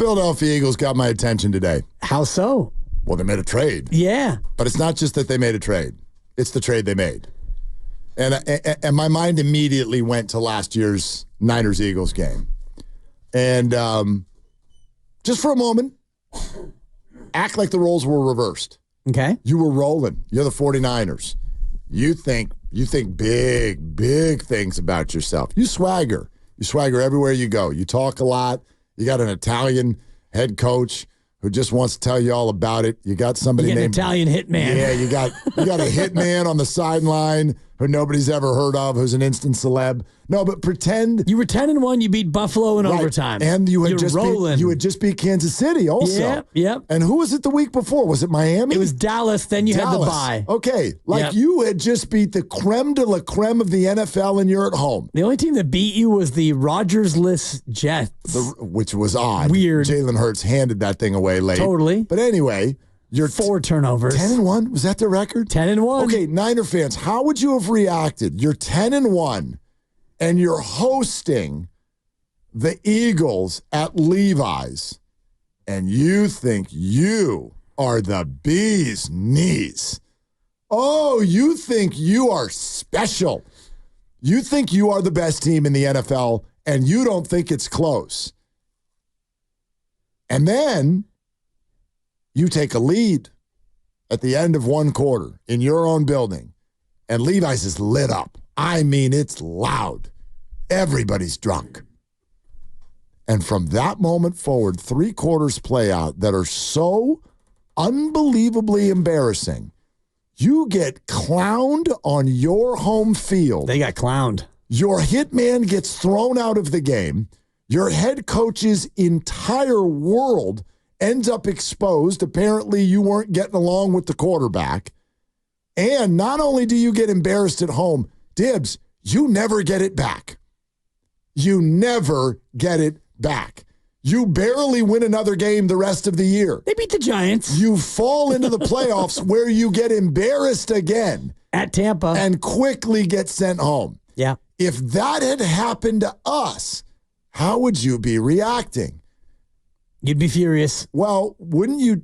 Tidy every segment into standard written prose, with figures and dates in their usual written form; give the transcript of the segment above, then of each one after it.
Philadelphia Eagles got my attention today. How so? Well, they made a trade. Yeah. But it's not just that they made a trade. It's the trade they made. And my mind immediately went to last year's Niners-Eagles game. And just for a moment, act like the roles were reversed. Okay. You were rolling. You're the 49ers. You think big things about yourself. You swagger. You swagger everywhere you go. You talk a lot. You got an Italian head coach who just wants to tell you all about it. You got somebody named an Italian hitman. Yeah, you got a hitman on the sideline who nobody's ever heard of, who's an instant celeb. No, but pretend you were 10-1. You beat Buffalo in overtime, and you had just beat Kansas City also. Yep. And who was it the week before? Was it Miami? It was Dallas. Then you had the bye. Okay, you had just beat the creme de la creme of the NFL, and you're at home. The only team that beat you was the Rodgers-less Jets, which was odd. Weird. Jalen Hurts handed that thing away late. Totally. But anyway. You're 4 turnovers. 10-1? Was that the record? 10-1. Okay, Niner fans, how would you have reacted? You're 10-1, and you're hosting the Eagles at Levi's, and you think you are the bee's knees. Oh, you think you are special. You think you are the best team in the NFL, and you don't think it's close. And then you take a lead at the end of one quarter in your own building, and Levi's is lit up. I mean, it's loud. Everybody's drunk. And from that moment forward, 3 quarters play out that are so unbelievably embarrassing. You get clowned on your home field. They got clowned. Your hitman gets thrown out of the game. Your head coach's entire world ends up exposed. Apparently, you weren't getting along with the quarterback. And not only do you get embarrassed at home, Dibs, you never get it back. You never get it back. You barely win another game the rest of the year. They beat the Giants. You fall into the playoffs where you get embarrassed again. At Tampa. And quickly get sent home. Yeah. If that had happened to us, how would you be reacting? You'd be furious. Well, wouldn't you?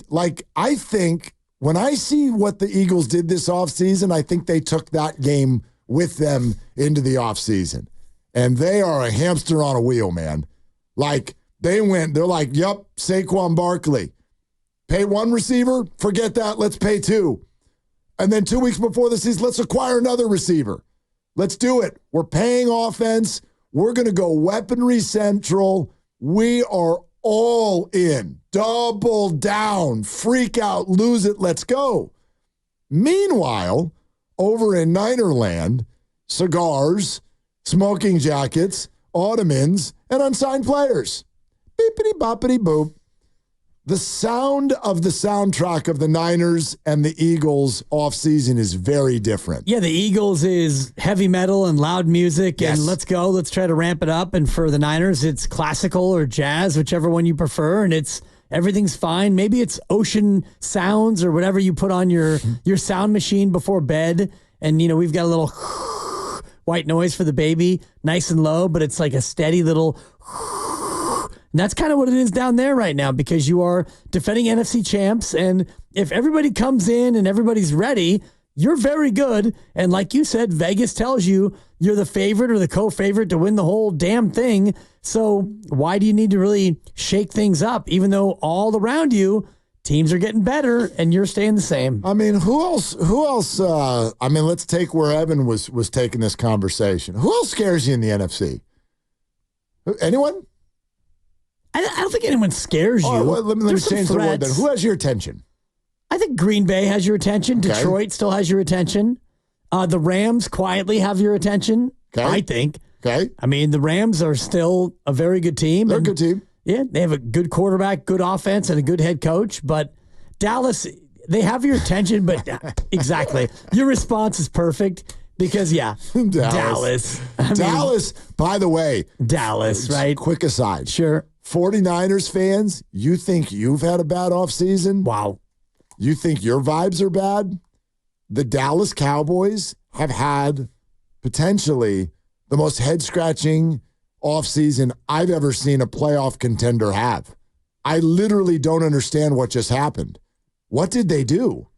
I think when I see what the Eagles did this offseason, I think they took that game with them into the offseason. And they are a hamster on a wheel, man. They're like, yep, Saquon Barkley. Pay 1 receiver, forget that, let's pay 2. And then 2 weeks before the season, let's acquire another receiver. Let's do it. We're paying offense. We're going to go weaponry central. We are all in. Double down. Freak out. Lose it. Let's go. Meanwhile, over in Ninerland, cigars, smoking jackets, ottomans, and unsigned players. Beepity boppity boop. The sound of the soundtrack of the Niners and the Eagles offseason is very different. Yeah, the Eagles is heavy metal and loud music, and let's go. Let's try to ramp it up. And for the Niners, it's classical or jazz, whichever one you prefer, and everything's fine. Maybe it's ocean sounds or whatever you put on your sound machine before bed. And, we've got a little white noise for the baby, nice and low, but it's like a steady little... And that's kind of what it is down there right now because you are defending NFC champs. And if everybody comes in and everybody's ready, you're very good. And like you said, Vegas tells you you're the favorite or the co-favorite to win the whole damn thing. So why do you need to really shake things up, even though all around you, teams are getting better and you're staying the same? I mean, who else? Let's take where Evan was taking this conversation. Who else scares you in the NFC? Anyone? I don't think anyone scares you. Well, let me change the word then. Who has your attention? I think Green Bay has your attention. Okay. Detroit still has your attention. The Rams quietly have your attention, I think. Okay. I mean, the Rams are still a very good team. They're a good team. Yeah, they have a good quarterback, good offense, and a good head coach. But Dallas, they have your attention, but exactly. Your response is perfect. Because, Dallas. Dallas, by the way. Dallas, right? Quick aside. Sure. 49ers fans, you think you've had a bad offseason? Wow. You think your vibes are bad? The Dallas Cowboys have had potentially the most head-scratching offseason I've ever seen a playoff contender have. I literally don't understand what just happened. What did they do?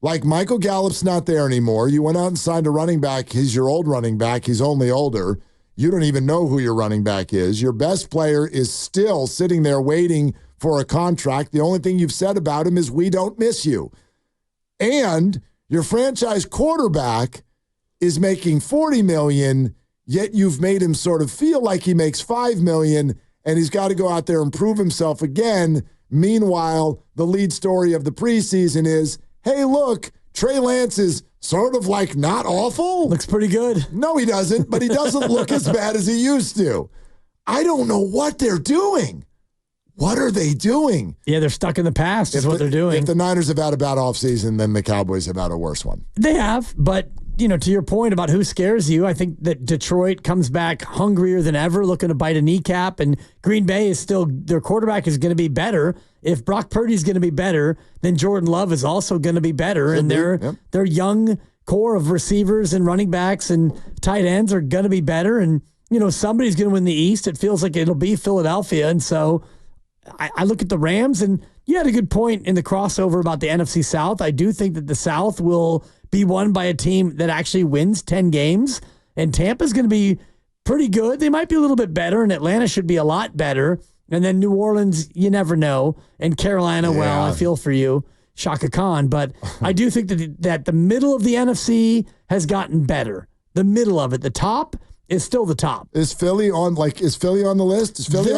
Like, Michael Gallup's not there anymore. You went out and signed a running back. He's your old running back. He's only older. You don't even know who your running back is. Your best player is still sitting there waiting for a contract. The only thing you've said about him is, we don't miss you. And your franchise quarterback is making $40 million, yet you've made him sort of feel like he makes $5 million, and he's got to go out there and prove himself again. Meanwhile, the lead story of the preseason is, hey, look, Trey Lance is sort of like not awful. Looks pretty good. No, he doesn't, but he doesn't look as bad as he used to. I don't know what they're doing. What are they doing? Yeah, they're stuck in the past is what they're doing. If the Niners have had a bad offseason, then the Cowboys have had a worse one. They have, but to your point about who scares you, I think that Detroit comes back hungrier than ever, looking to bite a kneecap, and Green Bay is still, their quarterback is going to be better. If Brock Purdy's going to be better, then Jordan Love is also going to be better, and their young core of receivers and running backs and tight ends are going to be better, and somebody's going to win the East. It feels like it'll be Philadelphia, and so I look at the Rams, and you had a good point in the crossover about the NFC South. I do think that the South will be won by a team that actually wins 10 games, and Tampa's going to be pretty good. They might be a little bit better, and Atlanta should be a lot better. And then New Orleans, you never know. And Carolina, well, I feel for you, Shaka Khan. But I do think that the middle of the NFC has gotten better. The middle of it. The top is still the top. Is Philly on the list? Is Philly on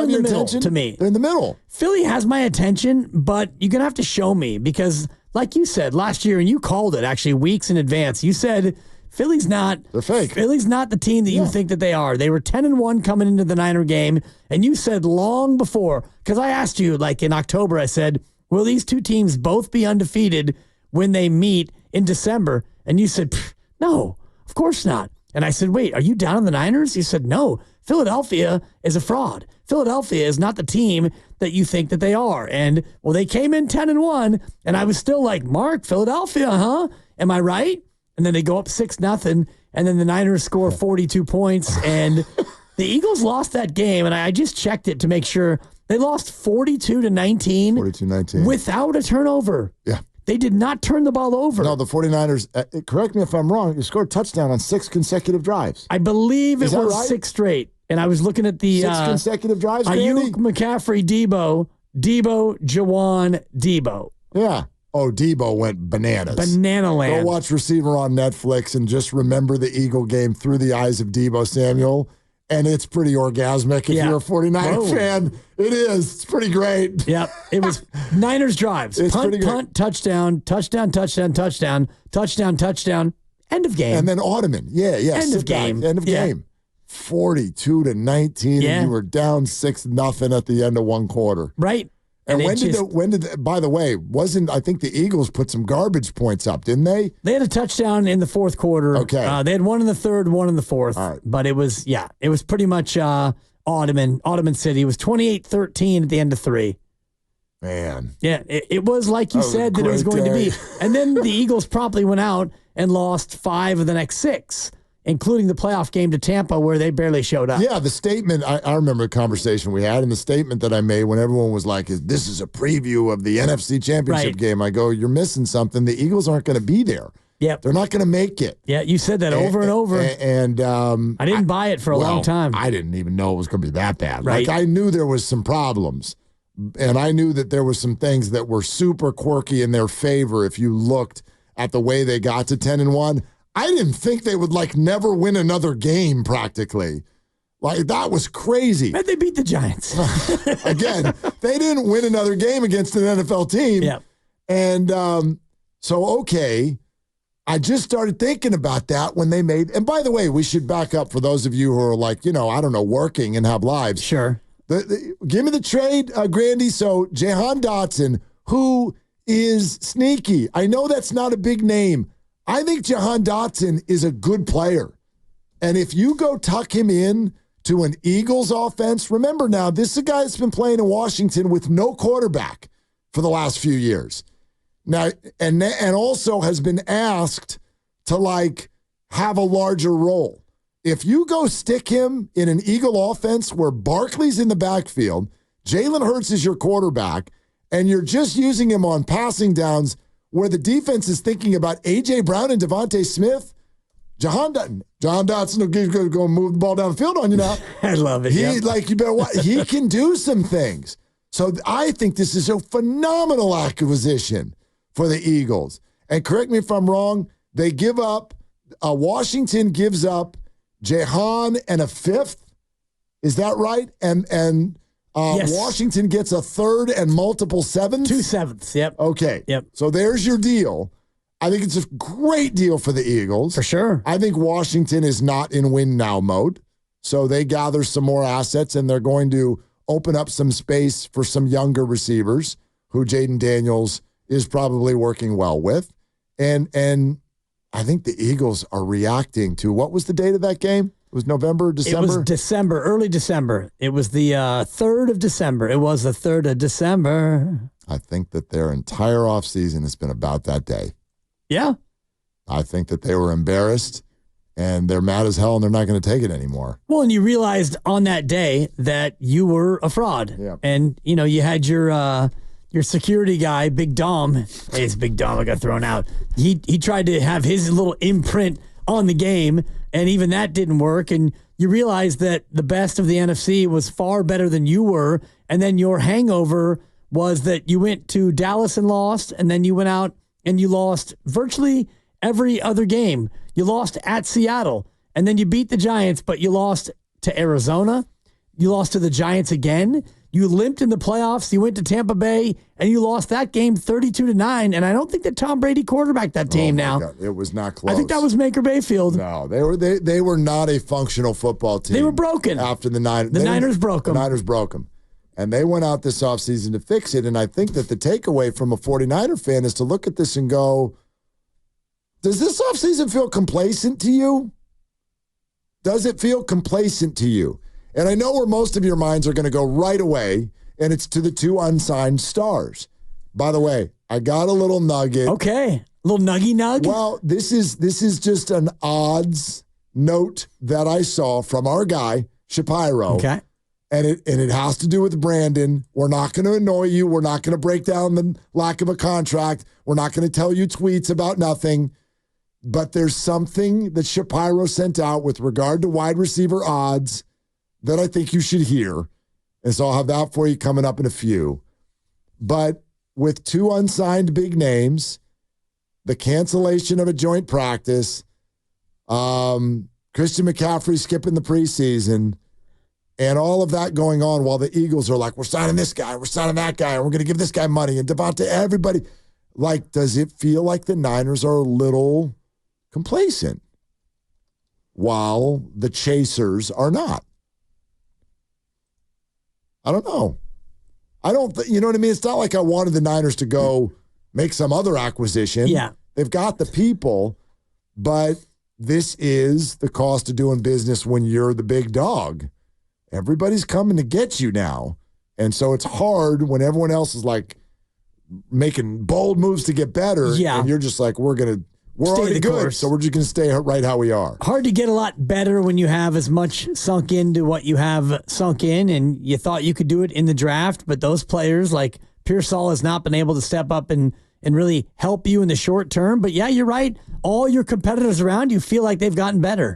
your attention? To me. They're in the middle. Philly has my attention, but you're going to have to show me because, like you said last year, and you called it actually weeks in advance, you said Philly's not. They're fake. Philly's not the team that you think that they are. They were 10-1 coming into the Niner game, and you said long before, because I asked you like in October, I said, will these two teams both be undefeated when they meet in December? And you said, no, of course not. And I said, wait, are you down on the Niners? You said, no, Philadelphia is a fraud. Philadelphia is not the team that you think that they are. And, well, they came in 10-1, and I was still like, Mark, Philadelphia, huh? Am I right? And then they go up 6-0, and then the Niners score 42 points. And the Eagles lost that game, and I just checked it to make sure. They lost 42-19. 42-19. Without a turnover. Yeah. They did not turn the ball over. No, the 49ers, correct me if I'm wrong, you scored a touchdown on 6 consecutive drives. I believe it was right? 6 straight. And I was looking at the 6 consecutive drives, Ayuk, McCaffrey, Debo, Jawan, Debo. Yeah. Oh, Debo went bananas. Banana land. Go watch Receiver on Netflix and just remember the Eagle game through the eyes of Debo Samuel. And it's pretty orgasmic if you're a 49er fan. It is. It's pretty great. Yep. It was Niners drives. It's punt, touchdown, touchdown, touchdown, touchdown, touchdown, touchdown, end of game. And then Ottoman. Yeah. End of game. End of game. 42-19, and you were down 6-0 at the end of one quarter. Right. And by the way, I think the Eagles put some garbage points up, didn't they? They had a touchdown in the fourth quarter. Okay. They had one in the third, one in the fourth. All right. But it was pretty much Ottoman City. It was 28-13 at the end of 3. Man. Yeah, it was like you said that it was going to be. And then the Eagles promptly went out and lost 5 of the next 6. Including the playoff game to Tampa where they barely showed up. Yeah, the statement, I remember a conversation we had, and the statement that I made when everyone was like, this is a preview of the NFC Championship game. I go, you're missing something. The Eagles aren't going to be there. Yep. They're not going to make it. Yeah, you said that over and over. And I didn't buy it for a long time. I didn't even know it was going to be that bad. Right. Like, I knew there was some problems, and I knew that there were some things that were super quirky in their favor if you looked at the way they got to 10-1. I didn't think they would never win another game practically. Like, that was crazy. But they beat the Giants. Again, they didn't win another game against an NFL team. Yeah. And okay, I just started thinking about that when they made, and by the way, we should back up for those of you who are like, working and have lives. Sure. Give me the trade, Grandy. So Jahan Dotson, who is sneaky. I know that's not a big name. I think Jahan Dotson is a good player. And if you go tuck him in to an Eagles offense, remember now, this is a guy that's been playing in Washington with no quarterback for the last few years. Now, and also has been asked to have a larger role. If you go stick him in an Eagle offense where Barkley's in the backfield, Jalen Hurts is your quarterback, and you're just using him on passing downs where the defense is thinking about A.J. Brown and Devontae Smith, Jahan Dotson will go move the ball down the field on you now. I love it. You better watch. He can do some things. So I think this is a phenomenal acquisition for the Eagles. And correct me if I'm wrong, they give up, Washington gives up Jahan and a fifth. Is that right? And yes. Washington gets a third and multiple sevenths? 2 sevenths, yep. Okay. Yep. So there's your deal. I think it's a great deal for the Eagles. For sure. I think Washington is not in win now mode. So they gather some more assets, and they're going to open up some space for some younger receivers who Jaden Daniels is probably working well with. And I think the Eagles are reacting to, what was the date of that game? It was November, December? It was December, early December. It was the 3rd of December. It was the 3rd of December. I think that their entire offseason has been about that day. Yeah. I think that they were embarrassed, and they're mad as hell, and they're not going to take it anymore. Well, and you realized on that day that you were a fraud. Yeah. And, you had your security guy, Big Dom. Hey, it's Big Dom. I got thrown out. He tried to have his little imprint on the game, and even that didn't work. And you realized that the best of the NFC was far better than you were, and then your hangover was that you went to Dallas and lost, and then you went out and you lost virtually every other game. You lost at Seattle, and then you beat the Giants, but you lost to Arizona. You lost to the Giants again. You limped in the playoffs. You went to Tampa Bay, and you lost that game 32-9. And I don't think that Tom Brady quarterbacked that team now. God. It was not close. I think that was Baker Mayfield. No, they were not a functional football team. They were broken. After the Niners. The Niners broke them. The Niners broke them. And they went out this offseason to fix it. And I think that the takeaway from a 49er fan is to look at this and go, does this offseason feel complacent to you? Does it feel complacent to you? And I know where most of your minds are going to go right away, and it's to the 2 unsigned stars. By the way, I got a little nugget. Okay. A little nuggy nug? Well, this is just an odds note that I saw from our guy, Shapiro. Okay. And it has to do with Brandon. We're not going to annoy you. We're not going to break down the lack of a contract. We're not going to tell you tweets about nothing. But there's something that Shapiro sent out with regard to wide receiver odds that I think you should hear. And so I'll have that for you coming up in a few. But with 2 unsigned big names, the cancellation of a joint practice, Christian McCaffrey skipping the preseason, and all of that going on while the Eagles are like, we're signing this guy, we're signing that guy, and we're going to give this guy money, and Devontae, everybody. Like, does it feel like the Niners are a little complacent while the chasers are not? I don't know. You know what I mean? It's not like I wanted the Niners to go make some other acquisition. Yeah. They've got the people, but this is the cost of doing business when you're the big dog. Everybody's coming to get you now. And so it's hard when everyone else is like making bold moves to get better. Yeah. And you're just like, we're already good, course. So we're just going to stay right how we are. Hard to get a lot better when you have as much sunk into what you have sunk in, and you thought you could do it in the draft, but those players like Pearsall has not been able to step up and really help you in the short term. But yeah, you're right. All your competitors around you feel like they've gotten better.